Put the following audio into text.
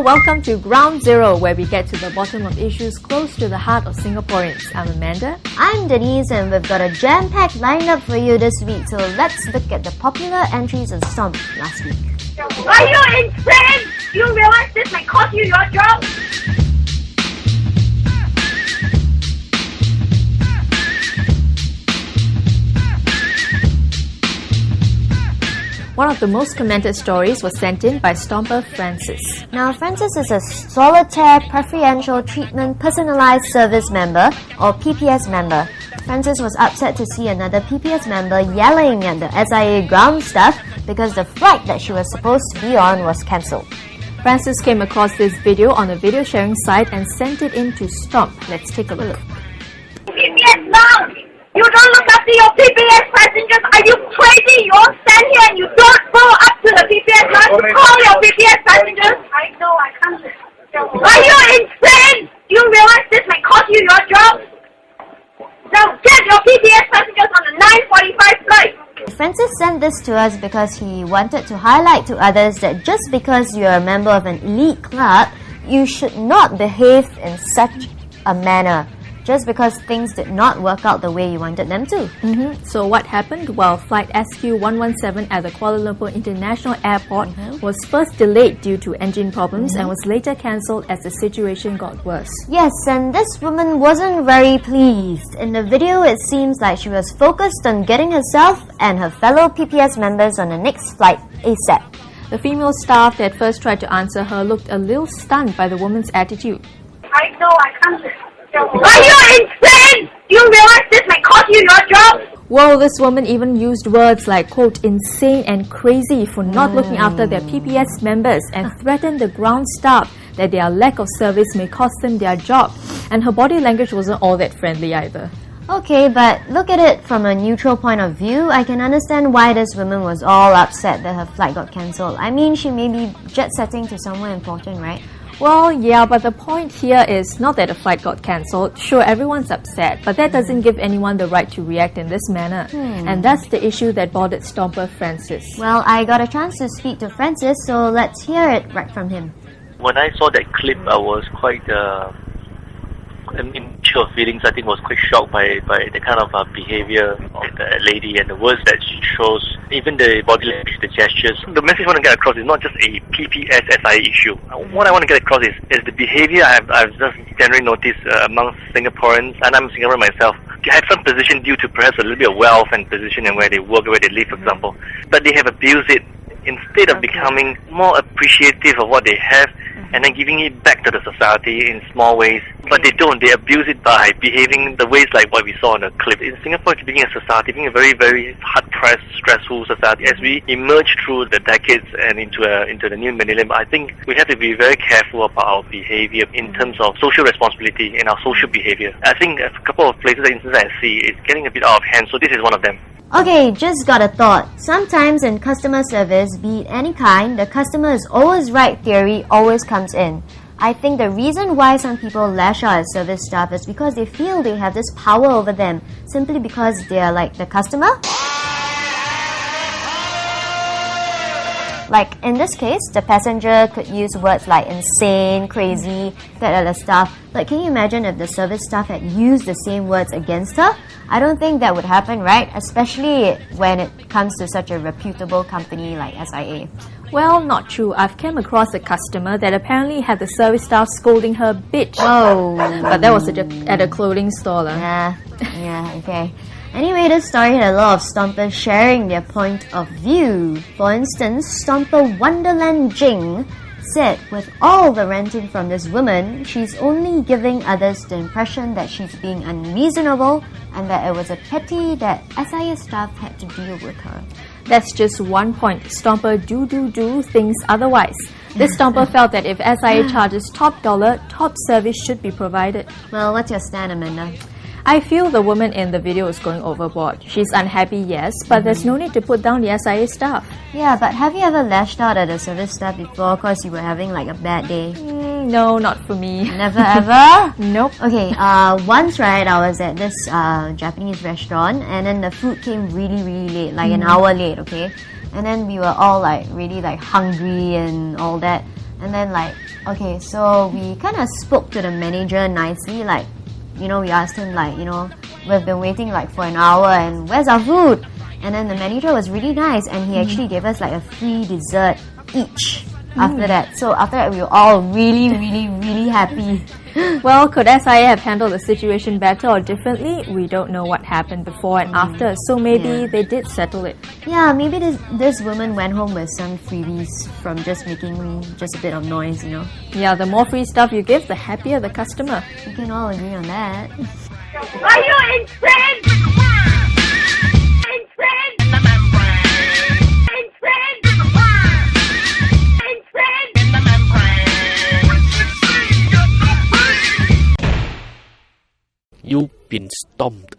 Hello, welcome to Ground Zero, where we get to the bottom of issues close to the heart of Singaporeans. I'm Amanda. I'm Denise, and we've got a jam-packed lineup for you this week. So let's look at the popular entries of Stomp last week. Are you insane? You realize this might cost you your job? One of the most commented stories was sent in by Stomper Francis. Now, Francis is a Solitaire Preferential Treatment Personalized Service member, or PPS member. Francis was upset to see another PPS member yelling at the SIA ground staff because the flight that she was supposed to be on was cancelled. Francis came across this video on a video sharing site and sent it in to Stomp. Let's take a look. PPS now! You don't look after your PPS passengers. Are you crazy? You all stand here and you don't go up to the PPS lounge to call your PPS passengers. I know, I can't. Are you insane? You realize this might cost you your job? Now get your PPS passengers on the 9:45 flight. Francis sent this to us because he wanted to highlight to others that just because you're a member of an elite club, you should not behave in such a manner. Just because things did not work out the way you wanted them to. So what happened? Well, flight SQ117 at the Kuala Lumpur International Airport was first delayed due to engine problems and was later cancelled as the situation got worse. Yes, and this woman wasn't very pleased. In the video, it seems like she was focused on getting herself and her fellow PPS members on the next flight ASAP. The female staff that first tried to answer her looked a little stunned by the woman's attitude. I know, I can't. Are you insane? You realize this might cost you your job? Whoa, this woman even used words like, quote, insane and crazy for not looking after their PPS members and threatened the ground staff that their lack of service may cost them their job. And her body language wasn't all that friendly either. Okay, but look at it from a neutral point of view. I can understand why this woman was all upset that her flight got cancelled. I mean, she may be jet-setting to somewhere important, right? Well, yeah, but the point here is not that the flight got cancelled. Sure, everyone's upset, but that doesn't give anyone the right to react in this manner. And that's the issue that bothered Stomper Francis. Well, I got a chance to speak to Francis, so let's hear it right from him. When I saw that clip, I was quite initial feelings. I think was quite shocked by the kind of behavior of the lady and the words that she shows, even the body language, the gestures. The message I want to get across is not just a PPS SIA issue. What I want to get across is the behavior I've just generally noticed among Singaporeans, and I'm Singaporean myself, have some position due to perhaps a little bit of wealth and position and where they work, where they live, for example. But they have abused it instead of becoming more appreciative of what they have and then giving it back to the society in small ways. But they don't. They abuse it by behaving the ways like what we saw in the clip. In Singapore, being a society, being a very, very hard-pressed, stressful society, as we emerge through the decades and into the new millennium, I think we have to be very careful about our behavior in terms of social responsibility and our social behavior. I think a couple of places, instances I see, is getting a bit out of hand, so this is one of them. Okay, just got a thought. Sometimes in customer service, be it any kind, the customer is always right theory always comes in. I think the reason why some people lash out at service staff is because they feel they have this power over them, simply because they are like the customer. Like in this case, the passenger could use words like insane, crazy, that other stuff. But can you imagine if the service staff had used the same words against her? I don't think that would happen, right? Especially when it comes to such a reputable company like SIA. Well, not true. I've come across a customer that apparently had the service staff scolding her bitch. Oh. But that was at a clothing store. Yeah, okay. Anyway, this story had a lot of stompers sharing their point of view. For instance, Stomper Wonderland Jing said with all the ranting from this woman, she's only giving others the impression that she's being unreasonable and that it was a pity that SIA staff had to deal with her. That's just one point. Stomper do things otherwise. This Stomper felt that if SIA charges top dollar, top service should be provided. Well, what's your stand, Amanda? I feel the woman in the video is going overboard. She's unhappy, yes, but there's no need to put down the SIA staff. Yeah, but have you ever lashed out at a service staff before because you were having like a bad day? No, not for me. Never ever? Nope. Okay, once, right, I was at this Japanese restaurant and then the food came really, really late, like an hour late, okay? And then we were all like really like hungry and all that. And then like Okay, so we kind of spoke to the manager nicely, like, we asked him, like, we've been waiting like for an hour and where's our food? And then the manager was really nice and he actually gave us like a free dessert each after that. So after that, we were all really, really, really happy. Well, could SIA have handled the situation better or differently? We don't know what happened before and after, so maybe they did settle it. Yeah, maybe this woman went home with some freebies from just making just a bit of noise, Yeah, the more free stuff you give, the happier the customer. We can all agree on that. Are you insane? Insane? You've been stomped.